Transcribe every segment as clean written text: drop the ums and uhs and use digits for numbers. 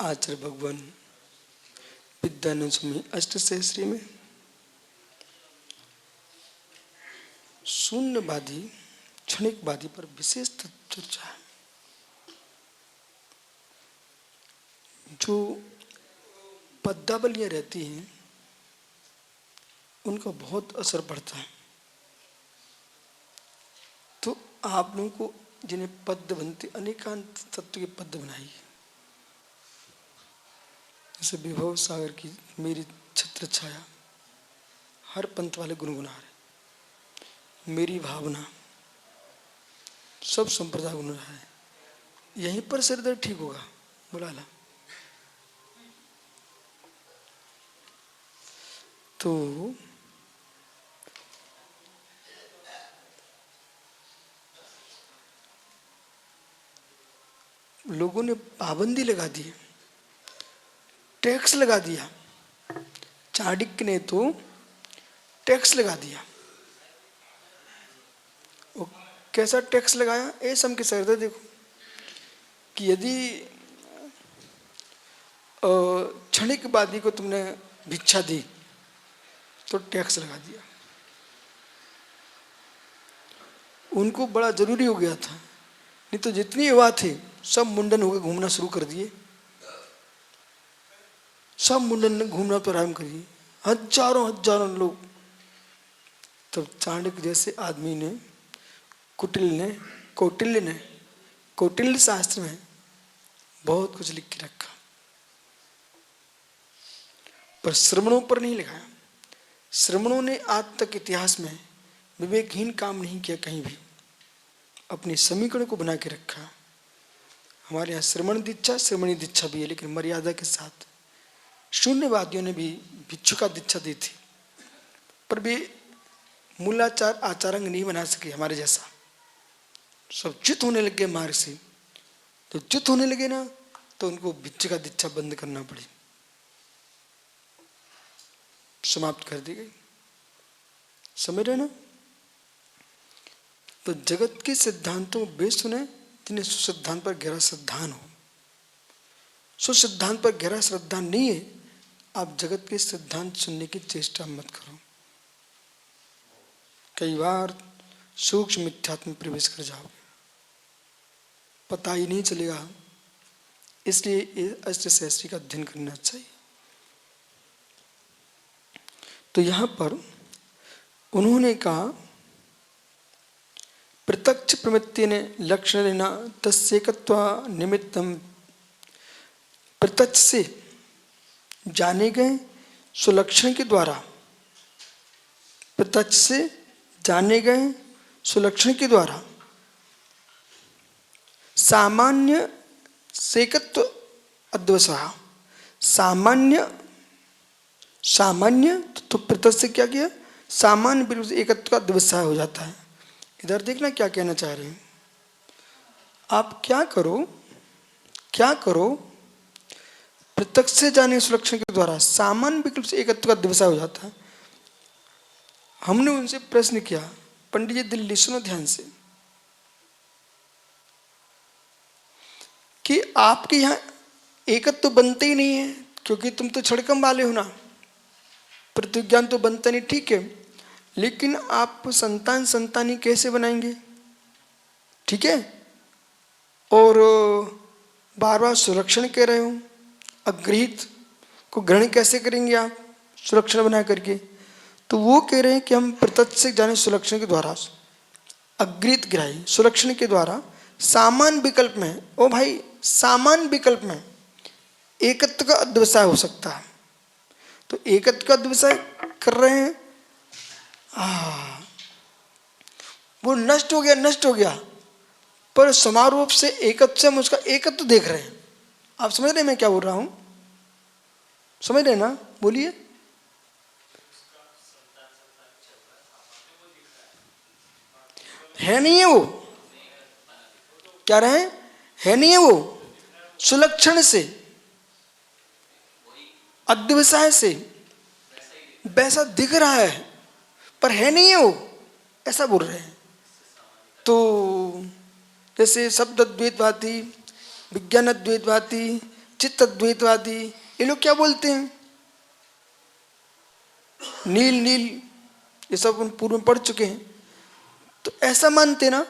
आचार्य भगवान विद्यानंद स्वामी अष्टसहस्री में शून्यवादी क्षणिकवादी पर विशेष चर्चा है। जो पद्यावलियाँ रहती हैं उनका बहुत असर पड़ता है। तो आप लोगों को जिन्हें पद्य बनते अनेकांत तत्व के पद्य बनाई, जैसे विभव सागर की मेरी छत्र छाया, हर पंथ वाले गुनगुना रहे, मेरी भावना, सब संप्रदाय गुनगुना रहे। यहीं पर सिर दर्द ठीक होगा। बुला ला। तो लोगों ने पाबंदी लगा दी, टैक्स लगा दिया। चाणक्य ने तो टैक्स लगा दिया। वो कैसा टैक्स लगाया? ऐसा हम किस तरह देखो कि यदि क्षणिकवादी को तुमने भिक्षा दी तो टैक्स लगा दिया। उनको बड़ा जरूरी हो गया था, नहीं तो जितनी युवा थे सब मुंडन होकर घूमना शुरू कर दिए। सब मुंडन ने घूमना प्रारंभ कर दिए, हजारों हजारों लोग। तब चाणक्य जैसे आदमी ने, कौटिल्य शास्त्र में बहुत कुछ लिख के रखा, पर श्रमणों पर नहीं लगाया। श्रमणों ने आज तक इतिहास में विवेकहीन काम नहीं किया, कहीं भी अपने समीकरण को बना के रखा। हमारे यहाँ श्रमण दीक्षा, श्रमणी दीक्षा भी है, लेकिन मर्यादा के साथ। शून्यवादियों ने भी भिक्षुका दीक्षा दी थी, पर वे मूलाचार आचारांग नहीं बना सके हमारे जैसा। सब च्युत होने लग गए मार्ग से। तो च्युत होने लगे ना, तो उनको भिक्षुका दीक्षा बंद करना पड़ी, समाप्त कर दी गई। समझ रहे ना? तो जगत के सिद्धांतों को वे सुने जिन्हें सुसिद्धांत पर गहरा श्रद्धान हो। सुसिद्धांत पर गहरा श्रद्धान नहीं है, आप जगत के सिद्धांत सुनने की चेष्टा मत करो। कई बार सूक्ष्म मिथ्यात्व में प्रवेश कर जाओगे, पता ही नहीं चलेगा। इसलिए अष्टसहस्री का अध्ययन करना चाहिए। तो यहां पर उन्होंने कहा, प्रत्यक्ष प्रवृत्ति ने लक्षण तस्येकत्व निमित्तम, प्रत्यक्ष से जाने गए सुलक्षण के द्वारा, प्रत्यक्ष से जाने गए सुलक्षण के द्वारा सामान्य सेकत्व अद्वसा, सामान्य तो प्रत्यक्ष से क्या किया? सामान्य बिल्कुल से एकत्व का व्यवसाय हो जाता है। इधर देखना क्या कहना चाह रहे हैं आप। क्या करो प्रत्यक्ष से जाने सुलक्षण के द्वारा सामान्य विकल्प से एकत्व का व्यवसाय हो जाता है। हमने उनसे प्रश्न किया, पंडित जी दिल्ली सुनो ध्यान से, कि आपके यहाँ एकत्व तो बनते ही नहीं है, क्योंकि तुम तो छड़कम वाले हो ना, प्रतिज्ञान तो बनता नहीं, ठीक है, लेकिन आप संतानी कैसे बनाएंगे? ठीक है, और बार बार सुरक्षण कह रहे हो, अग्रहित को ग्रहण कैसे करेंगे आप सुरक्षण बना करके? तो वो कह रहे हैं कि हम प्रत्यक्ष से जाने सुलक्षण के द्वारा, अग्रहित ग्राही सुलक्षण के द्वारा सामान्य विकल्प में, ओ भाई सामान्य विकल्प में एकत्व का अध्यवसाय हो सकता है। तो एकत्व का अध्यवसाय कर रहे हैं, वो नष्ट हो गया, पर समारोह से एकत्व से हम उसका एकत्व देख रहे हैं। आप समझ रहे हैं मैं क्या बोल रहा हूं? समझ रहे हैं ना? बोलिए। है नहीं है वो, क्या रहे? है नहीं है वो, सुलक्षण से अध्यवसाय से वैसा दिख रहा है, पर है नहीं है वो, ऐसा बोल रहे हैं। तो जैसे शब्द द्वैतवादी, विज्ञान द्वैतवादी, चित्त अद्वैतवादी, ये लोग क्या बोलते हैं? नील नील, ये सब उन पूर्व में पढ़ चुके हैं। तो ऐसा मानते ना,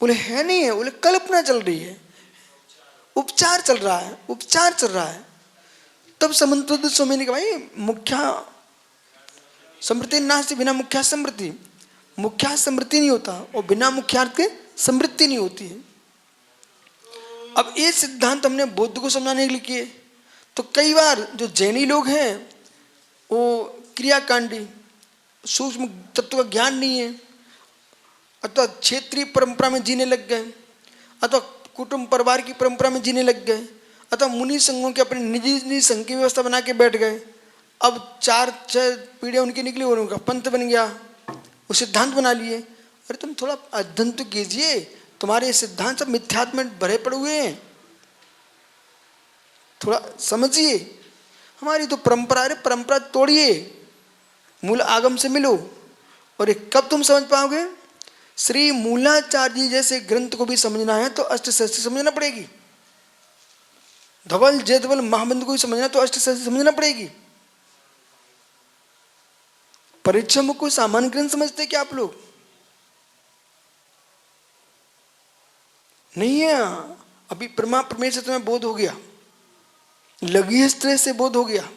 बोले है नहीं है, बोले कल्पना चल रही है, उपचार चल रहा है, उपचार चल रहा है। तब समन्वित स्वामी ने कहा भाई मुख्या समृद्धि नास्ति बिना मुख्या समृद्धि, मुख्या समृद्धि नहीं होता और बिना मुख्यार्थ के समृद्धि नहीं होती है। अब ये सिद्धांत हमने बुद्ध को समझाने के लिए किए। तो कई बार जो जैनी लोग हैं वो क्रियाकांडी, सूक्ष्म तत्व का ज्ञान नहीं है, अथवा क्षेत्रीय परंपरा में जीने लग गए, अथवा कुटुंब परिवार की परंपरा में जीने लग गए, अथवा मुनि संघों के अपने निजी निजी संघ की व्यवस्था बना के बैठ गए। अब 4-6 पीढ़ियाँ उनकी निकली और उनका पंथ बन गया, वो सिद्धांत बना लिए। अरे तुम थोड़ा अध्ययन तो कीजिए, तुम्हारे सिद्धांत सब मिथ्यात्व में भरे पड़े हुए हैं, थोड़ा समझिए। हमारी तो परंपरा, अरे परंपरा तोड़िए, मूल आगम से मिलो। और ये कब तुम समझ पाओगे? श्री मूलाचार्य जी जैसे ग्रंथ को भी समझना है तो अष्टशास्त्री समझना पड़ेगी। धवल जयधवल महाबंध को भी समझना तो अष्टशास्त्री समझना पड़ेगी। परीक्षा में कोई सामान्य ग्रंथ समझते क्या आप लोग? नहीं है। अभी प्रमा प्रमेय से तुम्हें बोध हो गया, लगी स्त्र से बोध हो गया,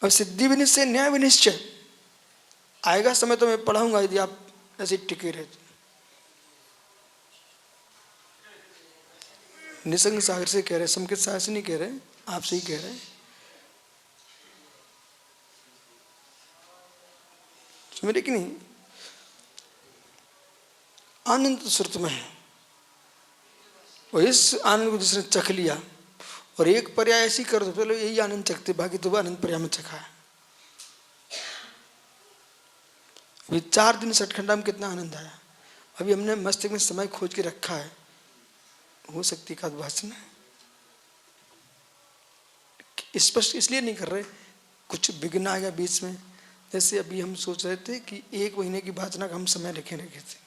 अब सिद्धि विनिश्चय न्याय विनिश्चय आएगा समय तो मैं पढ़ाऊंगा, यदि आप ऐसे टिके रहे। निसंग सागर से कह रहे, संकेत सागर से नहीं कह रहे, आपसे ही कह रहे। मेरे कि नहीं, आनंद तो श्रुत में है और इस आनंद को जिसने चख लिया और एक पर्याय ऐसी कर दो चलो यही आनंद चखते, बाकी तो आनंद पर्याय में चखा है। अभी 4 दिन सटखंडा में कितना आनंद आया। अभी हमने मस्तिष्क में समय खोज के रखा है, हो सकती का भाषण स्पष्ट इसलिए नहीं कर रहे, कुछ विघ्न आ गया बीच में। जैसे अभी हम सोच रहे थे कि 1 महीने की भाषणा का हम समय रखे थे,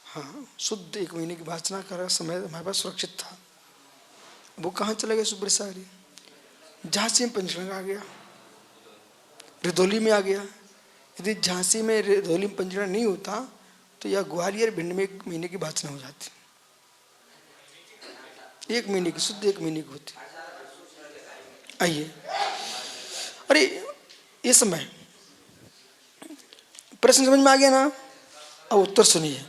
हाँ शुद्ध 1 महीने की भाषणा का समय हमारे पास सुरक्षित था। वो कहाँ चला गया? सुब्रसागरी, झांसी में पंचगंग आ गया, रिधौली में आ गया। यदि झांसी में रिधौली में पंचगंग नहीं होता तो यह ग्वालियर भिंड में 1 महीने की भाषणा हो जाती, 1 महीने की, शुद्ध 1 महीने की होती। आइए, अरे ये समय प्रश्न समझ में आ गया ना? अब उत्तर सुनिए।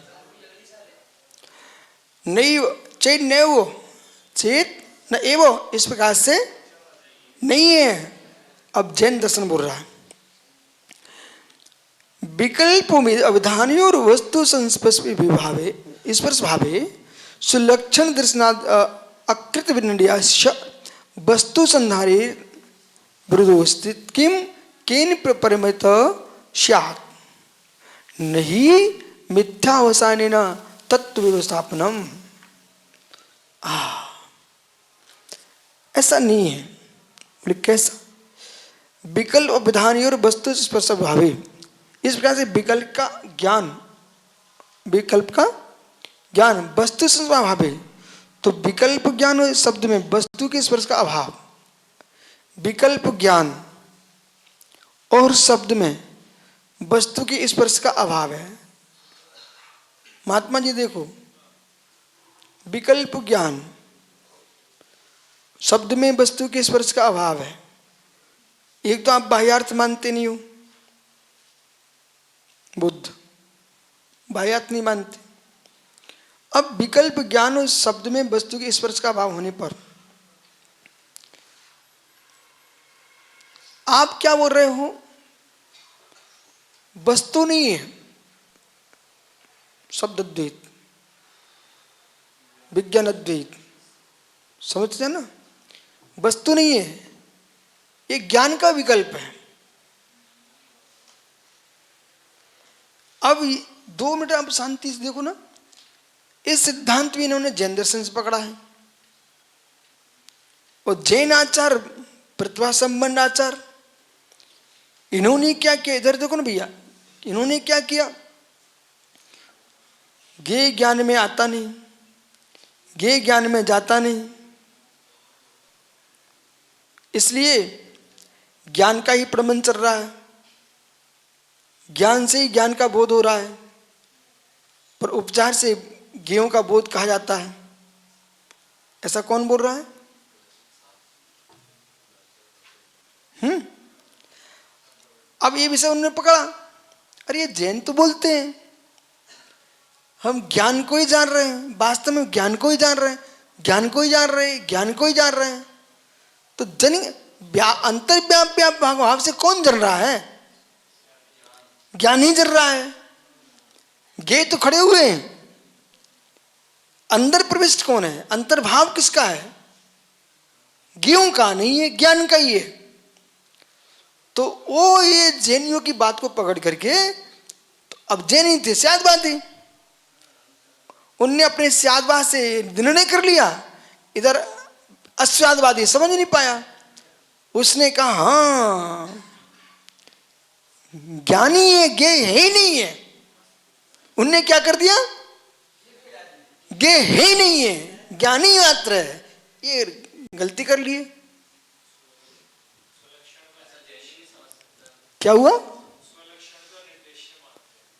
नहीं चेत नैव चेत न एवं, इस प्रकार से नहीं है। अब जैन दर्शन बोल रहा है, विकल्पों में अवधानी और वस्तु संस्पर्श विभावे स्पर्श भावे सुलक्षण दर्शनाद अकृत विनड्या वस्तु संधारे विरुद्धोस्थित किम केन परिमित स्यात् नहीं मिथ्यावसानेन तत्व व्यवस्थापनम। ऐसा नहीं है। बोले कैसा? विकल्प अवधानी और वस्तु स्पर्श भावे, इस प्रकार से विकल्प का ज्ञान, विकल्प का ज्ञान वस्तु संस्पर्श भावे। तो विकल्प ज्ञान शब्द में वस्तु के स्पर्श का अभाव, विकल्प ज्ञान और शब्द में वस्तु के स्पर्श का अभाव है। महात्मा जी देखो, विकल्प ज्ञान शब्द में वस्तु के स्पर्श का अभाव है। एक तो आप बाह्यार्थ मानते नहीं हो, बुद्ध बाह्यार्थ नहीं मानते। अब विकल्प ज्ञान और शब्द में वस्तु के स्पर्श का अभाव होने पर आप क्या बोल रहे हो? वस्तु नहीं है, शब्द अद्वैत, विज्ञान अद्वैत, समझते हैं ना? वस्तु नहीं है, ये ज्ञान का विकल्प है। अब 2 मिनट आप शांति से देखो ना, इस सिद्धांत भी इन्होंने जैन दर्शन से पकड़ा है। और जैन आचार प्रतिभा संबंध आचार, इन्होंने क्या किया? इधर देखो ना भैया, इन्होंने क्या किया? ज्ञेय ज्ञान में आता नहीं, ज्ञेय ज्ञान में जाता नहीं, इसलिए ज्ञान का ही प्रबंध चल रहा है, ज्ञान से ही ज्ञान का बोध हो रहा है, पर उपचार से ज्ञेयों का बोध कहा जाता है। ऐसा कौन बोल रहा है? अब ये विषय उन्होंने पकड़ा, अरे ये जैन तो बोलते हैं हम ज्ञान को ही जान रहे हैं, वास्तव में ज्ञान को ही जान रहे हैं, ज्ञान को ही जान रहे हैं, ज्ञान को ही जान रहे हैं, तो जन अंतर्व्याप भाव से कौन जल रहा है? ज्ञान ही जल रहा है। गे तो खड़े हुए हैं, अंदर प्रविष्ट कौन है? अंतर्भाव किसका है? ज्ञों का नहीं है, ज्ञान का ही है। तो वो ये जैनियों की बात को पकड़ करके, तो अब जैनी थे स्यादवादी, उनने अपने स्यादवाद से निर्णय कर लिया, इधर अस्यादवादी समझ नहीं पाया, उसने कहा हाँ ज्ञानी है, गे है ही नहीं है। उनने क्या कर दिया? गे है ही नहीं है, ज्ञानी मात्र है, ये गलती कर लिए। क्या हुआ?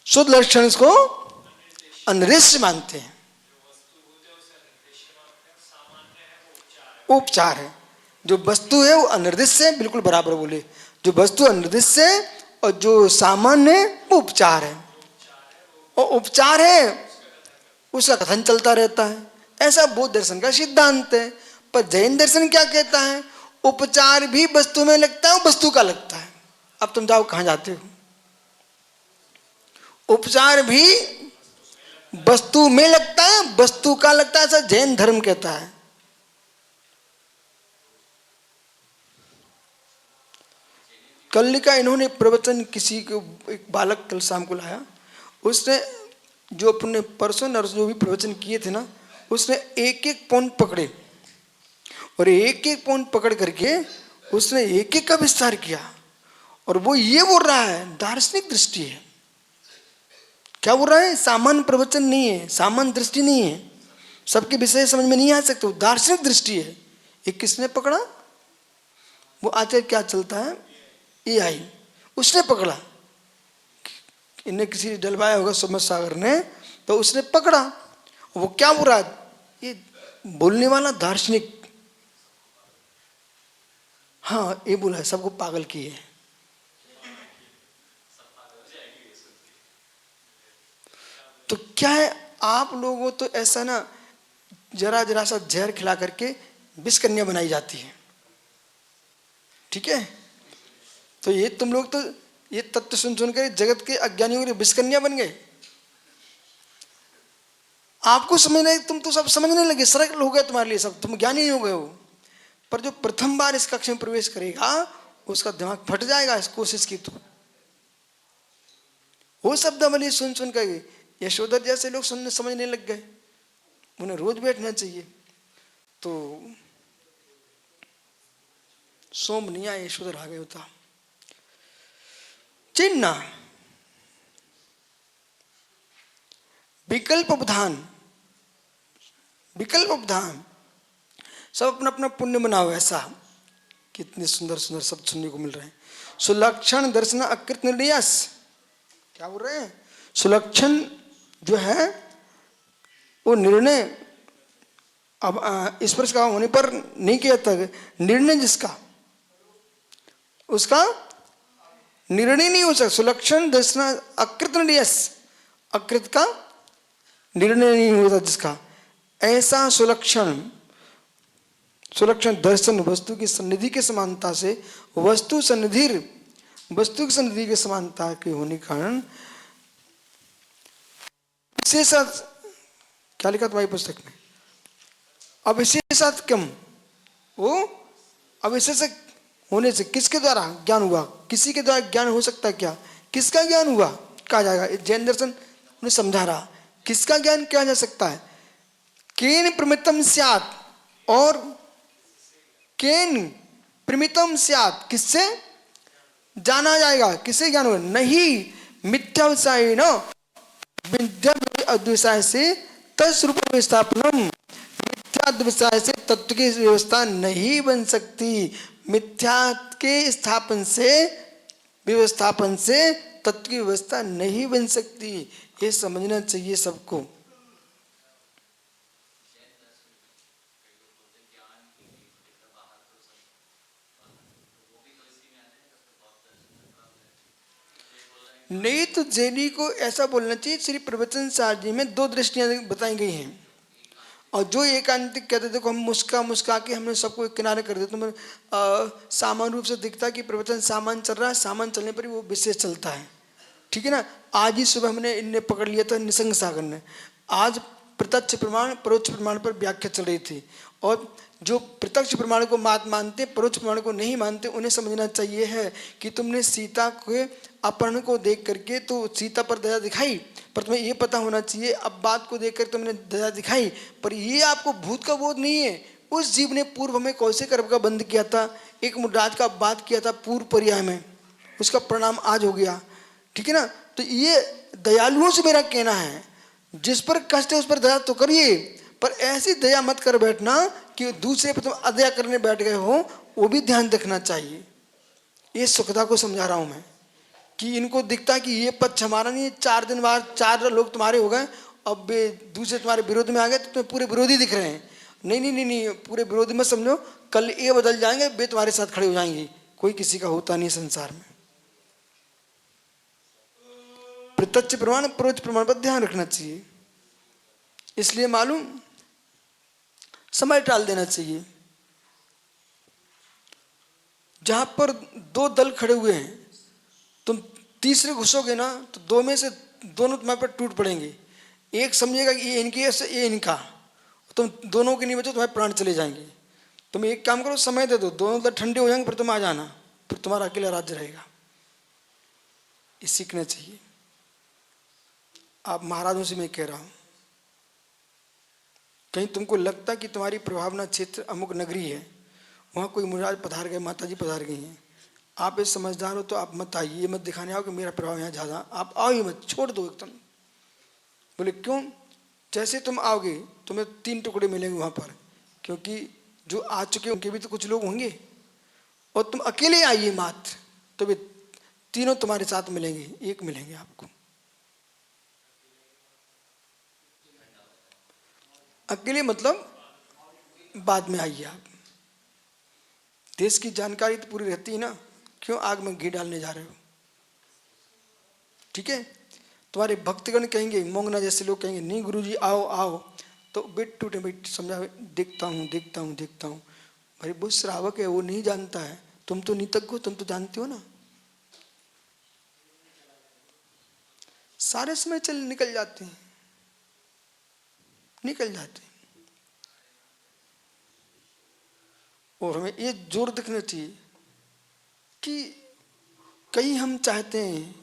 शुद्ध लक्षण को अनिर्देश्य मानते हैं, उपचार है। जो वस्तु है वो अनिर्देश्य है, बिल्कुल बराबर बोले, जो वस्तु अनिर्देश्य है और जो सामान्य है वो उपचार है, और उपचार है उसका कथन चलता रहता है। ऐसा बौद्ध दर्शन का सिद्धांत है। पर जैन दर्शन क्या कहता है? उपचार भी वस्तु में लगता है, वस्तु का लगता है। अब तुम जाओ कहां जाते हो? उपचार भी वस्तु में लगता है, वस्तु का लगता है, ऐसा जैन धर्म कहता है। कल का इन्होंने प्रवचन, किसी को एक बालक कल शाम को लाया, उसने जो अपने परसों नरसों जो भी प्रवचन किए थे ना, उसने एक एक पॉइंट पकड़े और एक एक पॉइंट पकड़ करके उसने एक एक का विस्तार किया, और वो ये बोल रहा है दार्शनिक दृष्टि है। क्या बोल रहा है? सामान्य प्रवचन नहीं है, सामान्य दृष्टि नहीं है, सबके विषय समझ में नहीं आ सकते, दार्शनिक दृष्टि है। ये किसने पकड़ा? वो आचार्य क्या चलता है ये आई, उसने पकड़ा, इन्हें किसी डलवाया होगा समझ सागर ने, तो उसने पकड़ा। वो क्या बोल रहा है? ये बोलने वाला दार्शनिक, हाँ ये बोला है सबको पागल किए है। तो क्या है, आप लोगों तो ऐसा ना जरा जरा सा जहर खिला करके विषकन्या बनाई जाती है, ठीक है? तो ये तुम लोग तो ये तत्व सुन सुन कर जगत के अज्ञानियों के विषकन्या बन गए। आपको समझने, तुम तो सब समझने लगे, सरल हो गए तुम्हारे लिए सब, तुम ज्ञानी हो गए हो। पर जो प्रथम बार इस कक्ष में प्रवेश करेगा उसका दिमाग फट जाएगा इस कोशिश की। तो वो शब्दावली सुन सुन कर यशोधर जैसे लोग सुनने समझने लग गए, उन्हें रोज बैठना चाहिए। तो सोमनिया यशोधर आ गए होता। चिन्ह विकल्प उपधान, विकल्प उपधान, सब अपना अपना पुण्य बनाओ। ऐसा कितने सुंदर सुंदर शब्द सुनने को मिल रहे हैं। सुलक्षण दर्शन अकृत निर्णयस, क्या बोल रहे हैं? सुलक्षण जो है वो निर्णय, अब स्पर्श का होने पर नहीं किया तक निर्णय जिसका, उसका निर्णय नहीं हो सकता। सुलक्षण दर्शन अकृत निर्णयस, अकृत का निर्णय नहीं होता जिसका, ऐसा सुलक्षण, सुलक्षण दर्शन वस्तु की सन्निधि के समानता से, वस्तु सन्निधि, वस्तु की सन्निधि के समानता के होने के कारण विशेषात, क्या लिखा तुम्हारी पुस्तक में? अविशेषात कम, वो अविशेषक होने से किसके द्वारा ज्ञान हुआ? किसी के द्वारा ज्ञान हो सकता है क्या? किसका ज्ञान हुआ कहा जाएगा? जैन दर्शन ने समझा रहा, किसका ज्ञान किया जा सकता है? केन प्रमितम स्यात्, और केन प्रमितम स्यात्, किससे जाना जाएगा? किससे ज्ञान होगा? नहीं मिथ्या विषय न विद्या अद्विषय से तस्वरूप व्यवस्थापनम, मिथ्या विषय से तत्व की व्यवस्था नहीं बन सकती। मिथ्या के स्थापन से, व्यवस्थापन से तत्व की व्यवस्था नहीं बन सकती। ये समझना चाहिए सबको। नहीं तो जैनी को ऐसा बोलना चाहिए, श्री प्रवचन सार जी में दो दृष्टियां बताई गई हैं। और जो एकांतिक कहते देखो हम मुस्का मुस्का के हमने सबको एक किनारे कर दिया, तो सामान्य रूप से दिखता है कि प्रवचन सामान चल रहा है, सामान चलने पर ही वो विशेष चलता है। ठीक है ना। आज ही सुबह हमने इनने पकड़ लिया था निसंग सागर ने। आज प्रत्यक्ष प्रमाण परोक्ष प्रमाण पर व्याख्या चल रही थी, और जो प्रत्यक्ष प्रमाण को मात मानते, परोक्ष प्रमाण को नहीं मानते, उन्हें समझना चाहिए है कि तुमने सीता के अपहरण को देख करके तो सीता पर दया दिखाई, पर तुम्हें ये पता होना चाहिए अब बात को देख कर तुमने दया दिखाई, पर ये आपको भूत का बोध नहीं है। उस जीव ने पूर्व में कौशे गर्भ का बंद किया था, एक मुद्राज का बात किया था पूर्व पर्याय में, उसका परिणाम आज हो गया। ठीक है ना। तो ये दयालुओं से मेरा कहना है, जिस पर कष्ट है उस पर दया तो करिए, पर ऐसी दया मत कर बैठना कि दूसरे पर तुम अदया करने बैठ गए हो, वो भी ध्यान रखना चाहिए। ये सुखदा को समझा रहा हूं मैं कि इनको दिखता है कि ये पक्ष हमारा नहीं है, 4 दिन बाद 4 लोग तुम्हारे हो गए, अब दूसरे तुम्हारे विरोध में आ गए तो तुम्हें पूरे विरोधी दिख रहे हैं। नहीं नहीं नहीं नहीं, पूरे विरोधी मत समझो, कल ये बदल जाएंगे, वे तुम्हारे साथ खड़े हो जाएंगे। कोई किसी का होता नहीं संसार में। प्रत्यक्ष प्रमाण परोक्ष प्रमाण पर ध्यान रखना चाहिए। इसलिए मालूम समय टाल देना चाहिए। जहां पर 2 दल खड़े हुए हैं, तुम तीसरे घुसोगे ना तो 2 में से दोनों तुम्हारे पर टूट पड़ेंगे। एक समझेगा कि ये इनकी है, ये इनका, तुम दोनों के नहीं बचो, तुम्हारे प्राण चले जाएंगे। तुम एक काम करो, समय दे दो, दोनों दल ठंडे हो जाएंगे, फिर तुम आ जाना, फिर तुम्हारा अकेला राज्य रहेगा। ये सीखना चाहिए। आप महाराजों से मैं कह रहा हूं, कहीं तुमको लगता कि तुम्हारी प्रभावना क्षेत्र अमुक नगरी है, वहाँ कोई महाराज पधार गए, माता जी पधार गई हैं, आप इस समझदार हो तो आप मत आइए, ये मत दिखाने आओ कि मेरा प्रभाव यहाँ ज़्यादा, आप आओ ही मत, छोड़ दो एकदम। बोले क्यों? जैसे तुम आओगे तुम्हें 3 टुकड़े मिलेंगे वहाँ पर, क्योंकि जो आ चुके उनके भी तो कुछ लोग होंगे, और तुम अकेले आइए मात्र, तो वे तीनों तुम्हारे साथ मिलेंगे, एक मिलेंगे आपको। अकेले मतलब बाद में आइए आप। देश की जानकारी तो पूरी रहती है ना, क्यों आग में घी डालने जा रहे हो? ठीक है। तुम्हारे भक्तगण कहेंगे, मोंगना जैसे लोग कहेंगे नहीं गुरुजी आओ आओ, तो बेट टूटे बेट समझा, देखता हूँ देखता हूँ देखता हूँ। भाई वो श्रावक है, वो नहीं जानता है, तुम तो नीतज्ञ हो, तुम तो जानते हो ना। सारे समय चल निकल जाते हैं, निकल जाते हैं। और हमें ये जोर दिखना चाहिए कि कहीं हम चाहते हैं,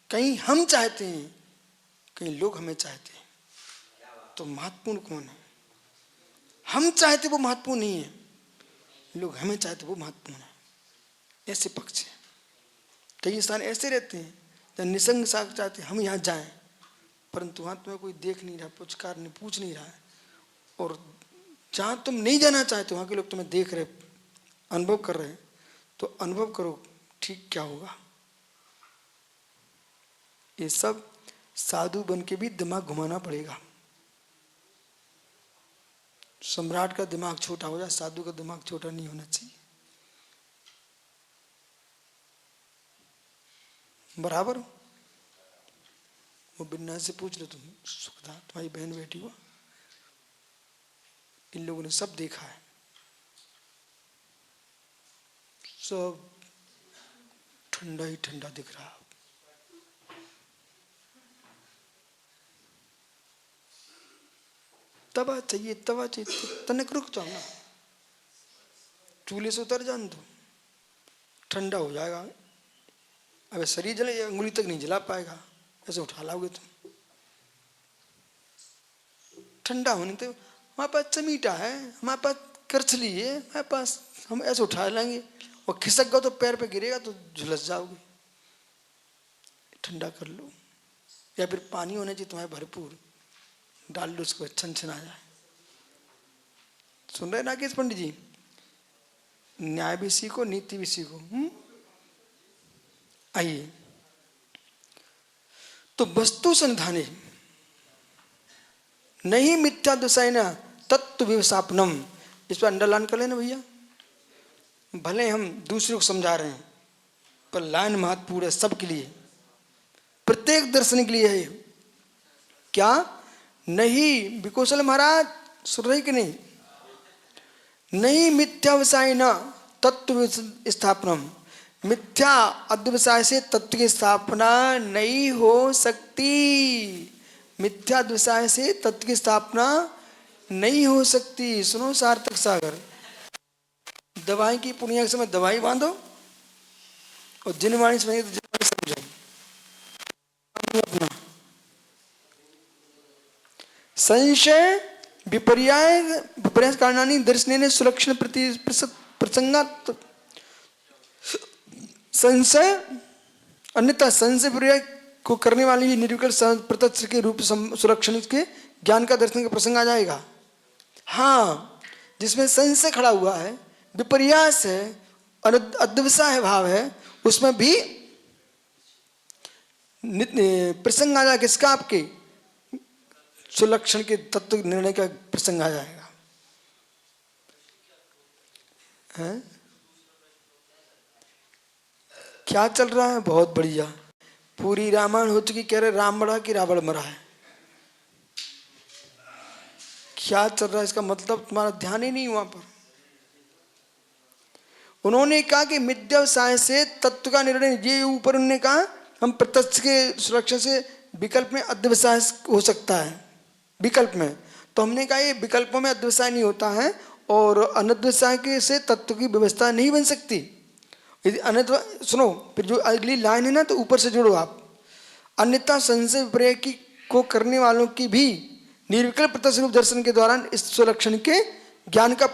कहीं हम चाहते हैं, कहीं लोग हमें चाहते हैं, तो महत्वपूर्ण कौन है? हम चाहते वो महत्वपूर्ण नहीं है, लोग हमें चाहते वो महत्वपूर्ण है। ऐसे पक्ष है। कई स्थान ऐसे रहते हैं जहाँ निसंग साग चाहते हम यहाँ जाएं, परंतु वहाँ तुम्हें कोई देख नहीं रहा, पुचकार नहीं, पूछ नहीं रहा है। और जहाँ तुम नहीं जाना चाहते वहाँ के लोग तुम्हें देख रहे, अनुभव कर रहे हैं, तो अनुभव करो ठीक क्या होगा। ये सब साधु बन के भी दिमाग घुमाना पड़ेगा। सम्राट का दिमाग छोटा हो जाए, साधु का दिमाग छोटा नहीं होना चाहिए। बराबर हो। वो बिन्ना से पूछ लो, तुम सुखदा तुम्हारी बहन बेटी हो, इन लोगों ने सब देखा है, सब ठंडा ही ठंडा दिख रहा। तवा चाहिए, तवा चाहिए, तनिक रुक जाओ ना, चूल्हे से उतर जान दो, ठंडा हो जाएगा। अब शरीर जले, अंगुली तक नहीं जला पाएगा, ऐसे उठा लाओगे तुम, ठंडा होने तो। हमारे पास चमीटा है, हमारे पास करछली है, हमारे पास, हम ऐसे उठा लेंगे, और खिसक गए तो पैर पे गिरेगा तो झुलस जाओगे। ठंडा कर लो, या फिर पानी होना चाहिए तुम्हारे भरपूर, डाल लो उसको, छन छन आ जाए। सुन रहे नागेश पंडित जी? न्याय भी सीखो, नीति भी सीखो। आइए, तो वस्तु संधाने नहीं मिथ्या दशाएना तत्व विवसापनम, इस पर अंडरलाइन कर लेना भैया। भले हम दूसरे को समझा रहे हैं पर लाइन महत्वपूर्ण है सबके लिए, प्रत्येक दर्शन के लिए है। क्या नहीं विकोसल महाराज सुन रहे कि नहीं? नहीं मिथ्यावसाय न तत्व स्थापनम, मिथ्या अध्यवसाय से तत्व की स्थापना नहीं हो सकती। मिथ्या अध्यवसाय से तत्व की स्थापना नहीं हो सकती। सुनो सार्थक सागर, दवाई की पुण्य के समय दवाई बांधो और जिन वाणी समझे तो जिन वाणी समझो अपना। संशय विपर्याय विपर्यास कारणानि दर्शनेन सुलक्षण प्रसंगात्, संशय अन्यथा संशय विपर्याय को करने वाली निर्विकल्प प्रत्यक्ष के रूप सुलक्षण के ज्ञान का दर्शन का प्रसंग आ जाएगा। हाँ, जिसमें संशय खड़ा हुआ है, विपर्यास है, अध्यवसाय भाव है, उसमें भी प्रसंग आ जाएगा। किसका? आपके सुलक्षण के तत्व निर्णय का प्रसंग आ जाएगा। है? क्या चल रहा है? बहुत बढ़िया, पूरी रामायण हो चुकी। कह रहे राम मरा कि रावण मरा है। क्या चल रहा है? इसका मतलब तुम्हारा ध्यान ही नहीं वहां पर। उन्होंने कहा कि मिथ्यावसाय से तत्व का निर्णय, ये ऊपर उन्होंने कहा हम प्रत्यक्ष के सुरक्षा से विकल्प में अध्यवसाय हो सकता है, विकल्प में। तो हमने कहा ये विकल्पों में अध्यवसाय नहीं होता है और अनध्यवसाय के से तत्व की व्यवस्था नहीं बन सकती। यदि अन्यथा, सुनो फिर जो अगली लाइन है ना, तो ऊपर से जोड़ो आप। अन्यथा संशय विपर्य की को करने वालों की भी निर्विकल्प प्रत्यक्ष रूप दर्शन के दौरान इस सुलक्षण के ज्ञान का